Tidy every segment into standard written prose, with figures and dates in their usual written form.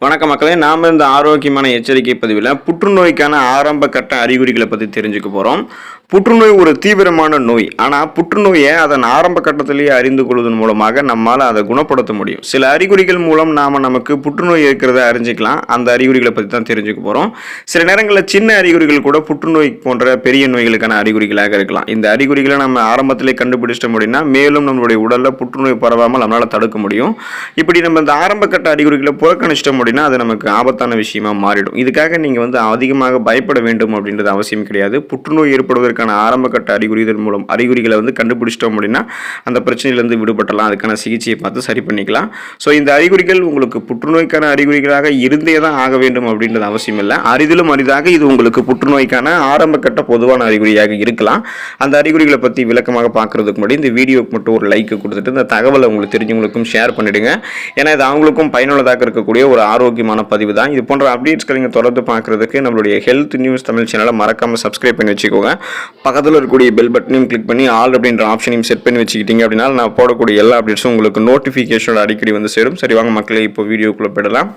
வணக்க மக்களே, நாம் இந்த ஆரோக்கியமான எச்சரிக்கை பதிவில் புற்றுநோய்க்கான ஆரம்ப கட்ட அறிகுறிகளை பற்றி தெரிஞ்சுக்க போகிறோம். புற்றுநோய் ஒரு தீவிரமான நோய். ஆனால் புற்றுநோயை அதன் ஆரம்ப கட்டத்திலேயே அறிந்து கொள்வதன் மூலமாக நம்மால் அதை குணப்படுத்த முடியும். சில அறிகுறிகள் மூலம் நமக்கு புற்றுநோய் இருக்கிறத அறிஞ்சிக்கலாம். அந்த அறிகுறிகளை பற்றி தான் தெரிஞ்சுக்க போகிறோம். சில நேரங்களில் சின்ன அறிகுறிகள் கூட புற்றுநோய் போன்ற பெரிய நோய்களுக்கான அறிகுறிகளாக இருக்கலாம். இந்த அறிகுறிகளை நம்ம ஆரம்பத்திலே கண்டுபிடிச்சிட்டோம் அப்படின்னா மேலும் நம்மளுடைய உடலில் புற்றுநோய் பரவாமல் நம்மளால் தடுக்க முடியும். இப்படி நம்ம இந்த ஆரம்ப கட்ட அறிகுறிகளை புறக்கணிச்சிட்டோம் அப்படின்னா அது நமக்கு ஆபத்தான விஷயமா மாறிடும். இதுக்காக நீங்கள் அதிகமாக பயப்பட வேண்டும் அப்படின்றது அவசியம் கிடையாது. புற்றுநோய் ஏற்படுவதற்கான ஆரம்ப கட்ட அறிகுறிகளை கண்டுபிடிச்சிட்டோம் அப்படின்னா அந்த பிரச்சனையிலிருந்து விடுபட்டலாம். அதுக்கான சிகிச்சையை பார்த்து சரி பண்ணிக்கலாம். ஸோ இந்த அறிகுறிகள் உங்களுக்கு புற்றுநோய்க்கான அறிகுறிகளாக இருந்தே தான் ஆக வேண்டும் அப்படின்றது அவசியம் இல்லை. அரிதிலும் அரிதாக இது உங்களுக்கு புற்றுநோய்க்கான ஆரம்ப கட்ட பொதுவான அறிகுறியாக இருக்கலாம். அந்த அறிகுறிகளை பற்றி விளக்கமாக பார்க்கறதுக்கு முன்னாடி இந்த வீடியோக்கு மட்டும் ஒரு லைக் கொடுத்துட்டு இந்த தகவலை உங்களுக்கு தெரிஞ்சவங்களுக்கும் ஷேர் பண்ணிடுங்க. ஏன்னா இது அவங்களுக்கும் பயனுள்ளதாக இருக்கக்கூடிய ஒரு ஆரோக்கியமான பதிவு தான். இது போன்ற அப்டேட்ஸ்களை நீங்கள் தொடர்ந்து பார்க்கறதுக்கு நம்மளுடைய ஹெல்த் நியூஸ் தமிழ் சேனலை மறக்காமல் சப்ஸ்கிரைப் பண்ணி வச்சுக்கோங்க. பக்கத்தில் இருக்கக்கூடிய பெல் பட்டனையும் கிளிக் பண்ணி ஆல் அப்படின்ற ஆப்ஷனையும் செட் பண்ணி வச்சுக்கிட்டீங்க அப்படின்னா நான் போடக்கூடிய எல்லா அப்டேட்ஸும் உங்களுக்கு நோட்டிஃபிகேஷனோட அடிக்கடி சேரும். சரி, வாங்க மக்களே, இப்போ வீடியோக்குள்ளே போயிடலாம்.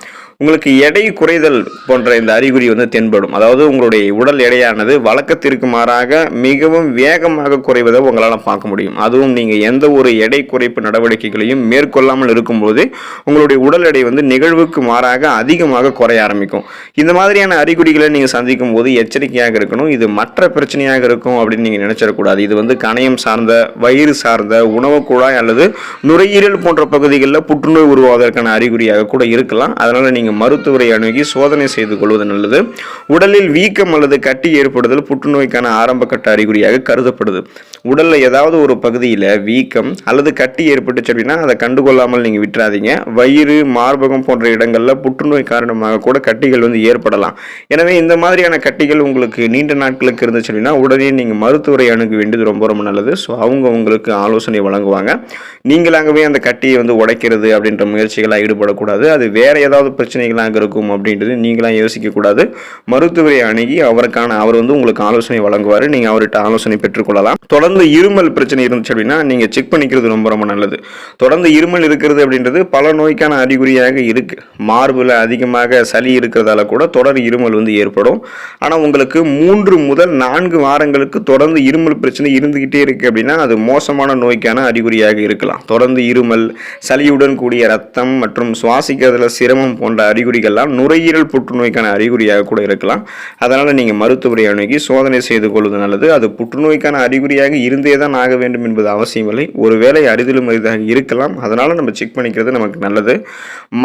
உங்களுக்கு எடை குறைதல் போன்ற இந்த அறிகுறி தென்படும். அதாவது உங்களுடைய உடல் எடையானது வழக்கத்திற்கு மாறாக மிகவும் வேகமாக குறைவதை உங்களால் பார்க்க முடியும். அதுவும் நீங்கள் எந்த ஒரு எடை குறைப்பு நடவடிக்கைகளையும் மேற்கொள்ளாமல் இருக்கும்போது உங்களுடைய உடல் எடை நிகழ்வுக்கு மாறாக அதிகமாக குறைய ஆரம்பிக்கும். இந்த மாதிரியான அறிகுறிகளை நீங்கள் சந்திக்கும் போது எச்சரிக்கையாக இருக்கணும். இது மற்ற பிரச்சனையாக இருக்கும் அப்படின்னு நீங்கள் நினைச்சிடக்கூடாது. இது கணையம் சார்ந்த, வயிறு சார்ந்த, உணவு குழாய் அல்லது நுரையீரல் போன்ற பகுதிகளில் புற்றுநோய் உருவாவதற்கான அறிகுறியாக கூட இருக்கலாம். அதனால நீங்கள் மருத்துவரை அணுகி சோதனை செய்து கொள்வது நல்லது. உடலில் வீக்கம் அல்லது கட்டி ஏற்படுதல் புற்றுநோய்க்கான ஆரம்ப கட்ட அறிகுறியாக கருதப்படுது. உடல்ல ஏதாவது ஒரு பகுதியில் வீக்கம் அல்லது கட்டி ஏற்பட்டுச்சு அப்படின்னா அதை கண்டுகொள்ளாமல் நீங்கள் விட்டுறாதீங்க. வயிறு, மார்பகம் போன்ற இடங்களில் புற்றுநோய் காரணமாக கூட கட்டிகள் ஏற்படலாம். எனவே இந்த மாதிரியான கட்டிகள் உங்களுக்கு நீண்ட நாட்களுக்கு இருந்துச்சு அப்படின்னா உடனே நீங்கள் மருத்துவரை அணுக வேண்டியது ரொம்ப ரொம்ப நல்லது. ஸோ அவங்க உங்களுக்கு ஆலோசனை வழங்குவாங்க. நீங்களாகவே அந்த கட்டியை உடைக்கிறது அப்படின்ற முயற்சிகளாக ஈடுபடக்கூடாது. அது வேற ஏதாவது பிரச்சனைகளாக இருக்கும் அப்படின்றது நீங்களாம் யோசிக்கக்கூடாது. மருத்துவரை அணுகி அவர் உங்களுக்கு ஆலோசனை வழங்குவார். நீங்கள் அவர்கிட்ட ஆலோசனை பெற்றுக்கொள்ளலாம். தொடர்ந்து இருமல் பிரச்சனை இருந்துச்சு அப்படின்னா நீங்கள் செக் பண்ணிக்கிறது ரொம்ப ரொம்ப நல்லது. தொடர்ந்து இருமல் இருக்கிறது அப்படின்றது பல நோய்க்கான அறிகுறியாக இருக்கு. மார்பில் அதிகமாக சளி இருக்கிறதால கூட தொடர் இருமல் ஏற்படும். ஆனால் உங்களுக்கு 3 முதல் 4 வாரங்களுக்கு தொடர்ந்து இருமல் பிரச்சனை இருந்துகிட்டே இருக்கு அப்படின்னா அது மோசமான நோய்க்கான அறிகுறியாக இருக்கலாம். தொடர்ந்து இருமல், சளியுடன் கூடிய ரத்தம் மற்றும் சுவாசிக்கிறதுல சிரமம் போன்ற அறிகுறிகள்லாம் நுரையீரல் புற்றுநோய்க்கான அறிகுறியாக கூட இருக்கலாம். அதனால நீங்க மருத்துவரை அணுகி சோதனை செய்து கொள்வது நல்லது. அது புற்றுநோய்க்கான அறிகுறியாக இருந்தே தான் ஆக வேண்டும் என்பது அவசியமில்லை. ஒருவேளை அரிதிலும் அரிதாக இருக்கலாம். அதனால நம்ம செக் பண்ணிக்கிறது நமக்கு நல்லது.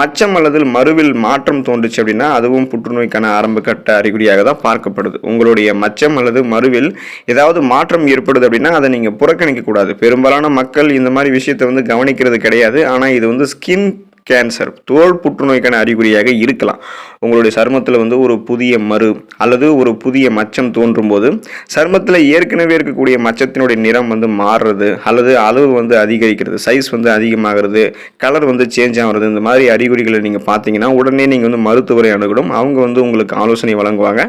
மச்சம் அல்லது மருவில் மாற்றம் தோன்றுச்சு அப்படின்னா அதுவும் புற்றுநோய்க்கான ஆரம்ப கட்ட அறிகுறியாக தான் பார்க்கப்படுது. உங்களுடைய மச்சம் அல்லது மருவில் ஏதாவது மாற்றம் ஏற்படுது அப்படின்னா அதை நீங்க புறக்கணிக்க கூடாது. பெரும்பாலான மக்கள் இந்த மாதிரி விஷயத்தை கவனிக்கிறது கிடையாது. ஆனா இது ஸ்கின் கேன்சர், தோல் புற்றுநோய்க்கான அறிகுறியாக இருக்கலாம். உங்களுடைய சருமத்தில் ஒரு புதிய மரு அல்லது ஒரு புதிய மச்சம் தோன்றும் போது சருமத்தில் ஏற்கனவே இருக்கக்கூடிய மச்சத்தினுடைய நிறம் மாறுறது அல்லது அளவு அதிகரிக்கிறது, சைஸ் அதிகமாகிறது, கலர் சேஞ்ச் ஆகிறது, இந்த மாதிரி அறிகுறிகளை நீங்கள் பார்த்தீங்கன்னா உடனே நீங்கள் மருத்துவரை அணுகணும். அவங்க உங்களுக்கு ஆலோசனை வழங்குவாங்க.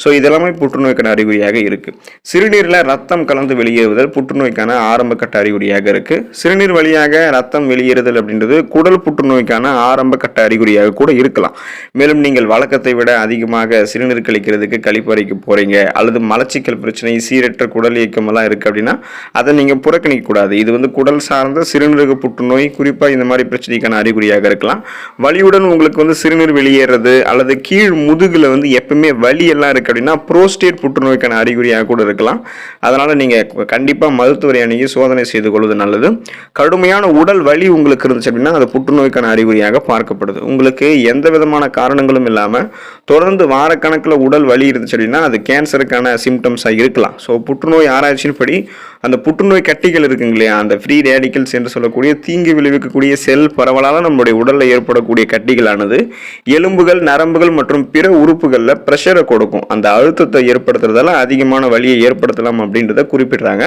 ஸோ இதெல்லாமே புற்றுநோய்க்கான அறிகுறியாக இருக்கு. சிறுநீரில் ரத்தம் கலந்து வெளியேறுதல் புற்றுநோய்க்கான ஆரம்ப கட்ட அறிகுறியாக இருக்கு. சிறுநீர் வழியாக ரத்தம் வெளியேறுதல் அப்படின்றது குடல் புற்றுநோய்க்கான ஆரம்ப கட்ட அறிகுறியாக கூட இருக்கலாம். மேலும் நீங்கள் வழக்கத்தை விட அதிகமாக சிறுநீர் கழிக்கிறதுக்கு கழிப்பறைக்கு போறீங்க அல்லது மலச்சிக்கல் பிரச்சனை, சீரற்ற குடல் இயக்கம் எல்லாம் இருக்கு அப்படின்னா அதை நீங்க புறக்கணிக்க கூடாது. இது குடல் சார்ந்த சிறுநீரக புற்றுநோய், குறிப்பா இந்த மாதிரி பிரச்சனைக்கான அறிகுறியாக இருக்கலாம். வலியுடன் உங்களுக்கு சிறுநீர் வெளியேறது அல்லது கீழ் முதுகுல எப்பவுமே வலி எல்லாம் இருக்கு அப்படின்னா புரோஸ்டேட் புற்றுநோய்க்கான அறிகுறியாக கூட இருக்கலாம். அதனால நீங்க கண்டிப்பா மருத்துவரை அணுகி சோதனை செய்து கொள்வது நல்லது. கடுமையான உடல் வலி உங்களுக்கு இருந்துச்சு அப்படின்னா அது புற்றுநோய்க்கான அறிகுறியாக பார்க்கப்படுது. உங்களுக்கு எந்த விதமான காரணங்களும் இல்லாம தொடர்ந்து வாரக்கணக்கில் உடல் வலி இருந்துச்சு அப்படின்னா அது கேன்சருக்கான சிம்டம்ஸா இருக்கலாம். ஸோ புற்றுநோய் ஆராய்ச்சியின் படி அந்த புற்றுநோய் கட்டிகள் இருக்குங்க இல்லையா, அந்த ஃப்ரீ ரேடிக்கல்ஸ் என்று சொல்லக்கூடிய தீங்கு விளைவிக்கக்கூடிய செல் பரவலால் நம்மளுடைய உடலில் ஏற்படக்கூடிய கட்டிகளானது எலும்புகள், நரம்புகள் மற்றும் பிற உறுப்புகளில் பிரஷரை கொடுக்கும். அந்த அழுத்தத்தை ஏற்படுத்துறதால அதிகமான வலியை ஏற்படுத்தலாம் அப்படின்றத குறிப்பிடுறாங்க.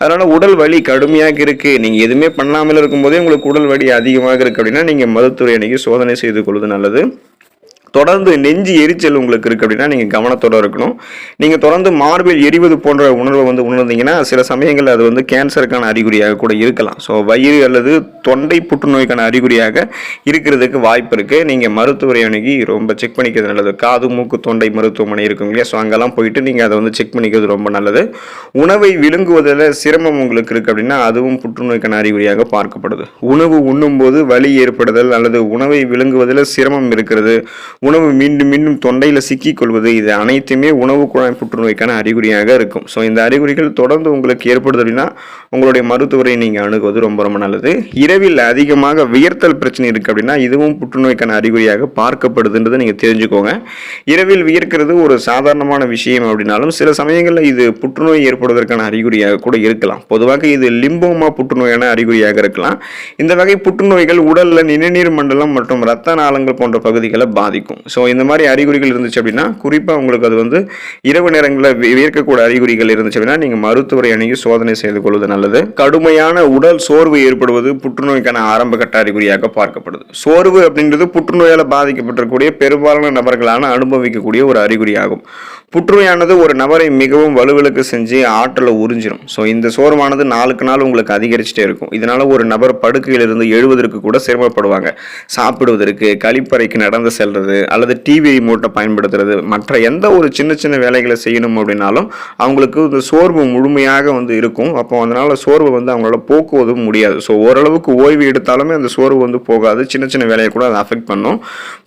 அதனால உடல் வலி கடுமையாக இருக்கு, நீங்க எதுவுமே பண்ணாமல் இருக்கும்போதே உங்களுக்கு உடல் வலி அதிகமாக இருக்கு அப்படின்னா நீங்க மருத்துவரை அணுகி சோதனை செய்து கொள்வது நல்லது. தொடர்ந்து நெஞ்சு எரிச்சல் உங்களுக்கு இருக்குது அப்படின்னா நீங்கள் கவனத்தோடு இருக்கணும். நீங்கள் தொடர்ந்து மார்பில் எரிவது போன்ற உணர்வை உணர்ந்தீங்கன்னா சில சமயங்களில் அது கேன்சருக்கான அறிகுறியாக கூட இருக்கலாம். ஸோ வயிறு அல்லது தொண்டை புற்றுநோய்க்கான அறிகுறியாக இருக்கிறதுக்கு வாய்ப்பு இருக்குது. நீங்கள் மருத்துவரை அணுகி ரொம்ப செக் பண்ணிக்கிறது நல்லது. காது மூக்கு தொண்டை மருத்துவமனை இருக்கும் இல்லையா, ஸோ அங்கெல்லாம் போயிட்டு நீங்கள் அதை செக் பண்ணிக்கிறது ரொம்ப நல்லது. உணவை விழுங்குவதில் சிரமம் உங்களுக்கு இருக்குது அப்படின்னா அதுவும் புற்றுநோய்க்கான அறிகுறியாக பார்க்கப்படுது. உணவு உண்ணும்போது வலி ஏற்படுதல் அல்லது உணவை விழுங்குவதில் சிரமம் இருக்கிறது, உணவு மீண்டும் மீண்டும் தொண்டையில் சிக்கிக் கொள்வது, இது அனைத்துமே உணவு குழாய் புற்றுநோய்க்கான அறிகுறியாக இருக்கும். ஸோ இந்த அறிகுறிகள் தொடர்ந்து உங்களுக்கு ஏற்படுது அப்படின்னா உங்களுடைய மருத்துவரை நீங்கள் அணுகுவது ரொம்ப ரொம்ப நல்லது. இரவில் அதிகமாக வியர்த்தல் பிரச்சனை இருக்குது அப்படின்னா இதுவும் புற்றுநோய்க்கான அறிகுறியாக பார்க்கப்படுதுன்றதை நீங்கள் தெரிஞ்சுக்கோங்க. இரவில் வியர்க்கிறது ஒரு சாதாரணமான விஷயம் அப்படின்னாலும் சில சமயங்களில் இது புற்றுநோய் ஏற்படுவதற்கான அறிகுறியாக கூட இருக்கலாம். பொதுவாக இது லிம்போமா புற்றுநோயான அறிகுறியாக இருக்கலாம். இந்த வகை புற்றுநோய்கள் உடலில் நிணநீர் மண்டலம் மற்றும் இரத்த நாளங்கள் போன்ற பகுதிகளை பாதிக்கும். ஸோ இந்த மாதிரி அறிகுறிகள் இருந்துச்சு அப்படின்னா குறிப்பாக உங்களுக்கு அது இரவு நேரங்களில் வியர்க்கக்கூடிய அறிகுறிகள் இருந்துச்சு அப்படின்னா நீங்கள் மருத்துவரை அணுகி சோதனை செய்து கொள்வது நல்லது. கடுமையான உடல் சோர்வு ஏற்படுவது புற்றுநோய்க்கான ஆரம்ப கட்ட அறிகுறியாக பார்க்கப்படுது. சோர்வு அப்படின்றது புற்றுநோயால் பாதிக்கப்பட்டிருக்கக்கூடிய பெரும்பாலான நபர்களான அனுபவிக்கக்கூடிய ஒரு அறிகுறியாகும். புற்றுநோயானது ஒரு நபரை மிகவும் வலுவிழக்க செஞ்சு ஆற்றலை உறிஞ்சிடும். ஸோ இந்த சோர்வானது நாளுக்கு நாள் உங்களுக்கு அதிகரிச்சுட்டே இருக்கும். இதனால ஒரு நபர் படுக்கையிலிருந்து எழுவதற்கு கூட சிரமப்படுவாங்க. சாப்பிடுவதற்கு, கழிப்பறைக்கு நடந்து செல்றது அல்லது டிவி ரிமோட்டை பயன்படுத்துறது, மற்ற எந்த ஒரு சின்ன சின்ன வேலைகளை செய்யணும் அப்படின்னாலும் அவங்களுக்கு இந்த சோர்வு முழுமையாக இருக்கும். அப்போ அதனால சோர்வு அவங்களால போக்குவதும் முடியாது. ஸோ ஓரளவுக்கு ஓய்வு எடுத்தாலுமே அந்த சோர்வு போகாது. சின்ன சின்ன வேலையை கூட அதை அஃபெக்ட் பண்ணும்.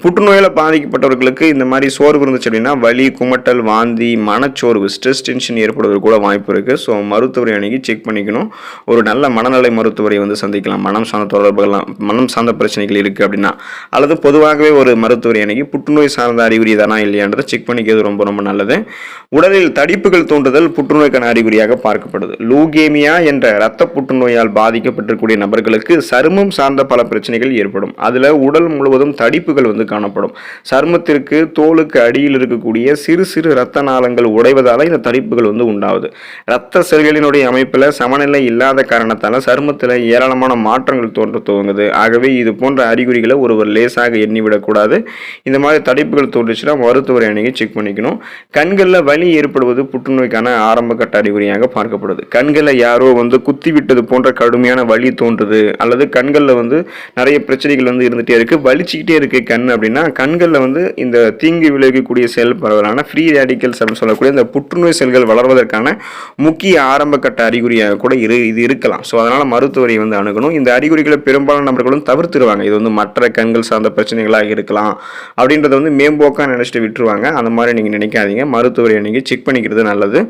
புற்றுநோயில் பாதிக்கப்பட்டவர்களுக்கு இந்த மாதிரி சோர்வு இருந்துச்சு அப்படின்னா வலி, குமட்டல், வாந்தி, மனச்சோர்வு, ஸ்ட்ரெஸ், டென்ஷன் ஏற்படுவது கூட வாய்ப்பு இருக்குது. ஸோ மருத்துவரை அணுகி செக் பண்ணிக்கணும். ஒரு நல்ல மனநல மருத்துவரை சந்திக்கலாம். மனம் சார்ந்த தொடர்புகள்லாம், மனம் சார்ந்த பிரச்சனைகள் இருக்குது அப்படின்னா, அல்லது பொதுவாகவே ஒரு மருத்துவரை அணுகி புற்றுநோய் சார்ந்த அறிகுறி தானா இல்லையான்றதை செக் பண்ணிக்கிறது ரொம்ப ரொம்ப நல்லது. உடலில் தடிப்புகள் தோன்றுதல் புற்றுநோய்க்கான அறிகுறியாக பார்க்கப்படுது. லூகேமியா என்ற இரத்த புற்றுநோயால் பாதிக்கப்பட்டிருக்கக்கூடிய நபர்களுக்கு சருமம் சார்ந்த பல பிரச்சனைகள் ஏற்படும். அதில் உடல் முழுவதும் தடிப்புகள் காணப்படும். சருமத்திற்கு தோலுக்கு அடியில் இருக்கக்கூடிய சிறு சிறு இரத்த நாளங்கள் உடைவதால் இந்த தடிப்புகள் உண்டாகுது. இரத்த செல்களினுடைய அமைப்பில் சமநிலை இல்லாத காரணத்தால் சருமத்தில் ஏராளமான மாற்றங்கள் தோன்ற துவங்குது. ஆகவே இது போன்ற அறிகுறிகளை ஒருவர் லேசாக எண்ணிவிடக்கூடாது. இந்த மாதிரி தடிப்புகள் தோன்றுச்சுன்னா மருத்துவரை அணுகி செக் பண்ணிக்கணும். கண்களில் வலி ஏற்படுவது புற்றுநோய்க்கான ஆரம்ப கட்ட அறிகுறியாக பார்க்கப்படுது. கண்களில் யாரோ குத்தி விட்டது போன்ற கடுமையான வலி தோன்றுது, அல்லது கண்களில் நிறைய பிரச்சனைகள் இருந்துகிட்டே இருக்கு, வலிச்சுக்கிட்டே இருக்கு கண் அப்படின்னா கண்களில் இந்த தீங்கு விளைவிக்கக்கூடிய செல் பரவலான ஃப்ரீ ரேடிக்கல்ஸ் அப்படின்னு சொல்லக்கூடிய இந்த புற்றுநோய் செல்கள் வளர்வதற்கான முக்கிய ஆரம்ப கட்ட அறிகுறியாக கூட இது இருக்கலாம். ஸோ அதனால் மருத்துவரை அணுகணும். இந்த அறிகுறிகளை பெரும்பாலான நபர்களும் தவிர்த்துருவாங்க. இது மற்ற கண்கள் சார்ந்த பிரச்சனைகளாக இருக்கலாம் அப்படின்றத மேம்போக்காக நினைச்சிட்டு விட்டுருவாங்க. அந்த மாதிரி நீங்கள் நினைக்காதீங்க. மருத்துவரை அணுகி செக் பண்ணிக்கிறது நல்லது.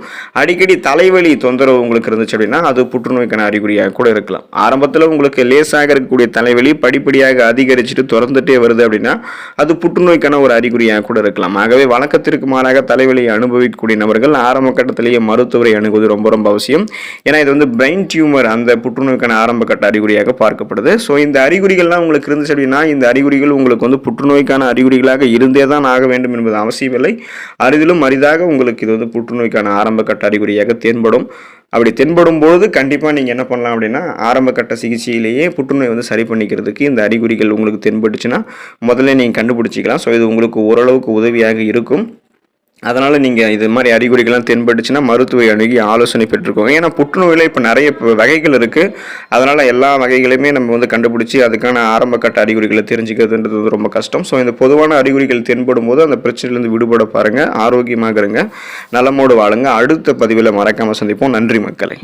அடிக்கடி தலைவலி தொந்தரவு உங்களுக்கு இருந்துச்சு அப்படின்னா அது புற்றுநோய்க்கான அறிகுறியாக கூட இருக்கலாம். ஆரம்பத்தில் உங்களுக்கு லேசாக இருக்கக்கூடிய தலைவலி படிப்படியாக அதிகரிச்சுட்டு தொடர்ந்துட்டே வருது அப்படின்னா அது புற்றுநோய்க்கான ஒரு அறிகுறியாக கூட இருக்கலாம். ஆகவே வழக்கத்திற்கு மாறாக தலைவலியை அனுபவிக்கக்கூடிய நபர்கள் ஆரம்ப கட்டத்திலேயே மருத்துவரை அணுகுவது ரொம்ப ரொம்ப அவசியம். ஏன்னா இது பிரெயின் டியூமர், அந்த புற்றுநோய்க்கான ஆரம்ப கட்ட அறிகுறியாக பார்க்கப்படுது. ஸோ இந்த அறிகுறிகள்லாம் உங்களுக்கு இருந்துச்சு அப்படின்னா இந்த அறிகுறிகள் உங்களுக்கு புற்றுநோய்க்கான அறிகுறிகளாக இருந்தே தான் ஆக வேண்டும் என்பது அவசியமில்லை. அரிதிலும் அரிதாக உங்களுக்கு இது புற்றுநோய்க்கான ஆரம்ப கட்ட அறிகுறியாக தென்படும். அப்படி தென்படும் பொழுது கண்டிப்பாக நீங்கள் என்ன பண்ணலாம் அப்படின்னா ஆரம்ப கட்ட சிகிச்சையிலேயே புற்றுநோய் சரி பண்ணிக்கிறதுக்கு இந்த அறிகுறிகள் உங்களுக்கு தென்பட்டுச்சுன்னா முதல்ல நீங்கள் கண்டுபிடிச்சிக்கலாம். ஸோ இது உங்களுக்கு ஓரளவுக்கு உதவியாக இருக்கும். அதனால் நீங்கள் இது மாதிரி அறிகுறிகள்லாம் தென்பட்டுச்சுன்னா மருத்துவரை அணுகி ஆலோசனை பெற்றுக்கோங்க. ஏன்னா புற்றுநோயில் இப்போ நிறைய வகைகள் இருக்குது. அதனால் எல்லா வகைகளையுமே நம்ம கண்டுபிடிச்சி அதுக்கான ஆரம்ப கட்ட அறிகுறிகளை தெரிஞ்சுக்கிறதுன்றது ரொம்ப கஷ்டம். ஸோ இந்த பொதுவான அறிகுறிகள் தென்படும் போது அந்த பிரச்சனையிலேருந்து விடுபட பாருங்கள். ஆரோக்கியமாக இருங்க, நலமோடு வாழுங்க. அடுத்த பதிவில் மறக்காமல் சந்திப்போம். நன்றி மக்களை.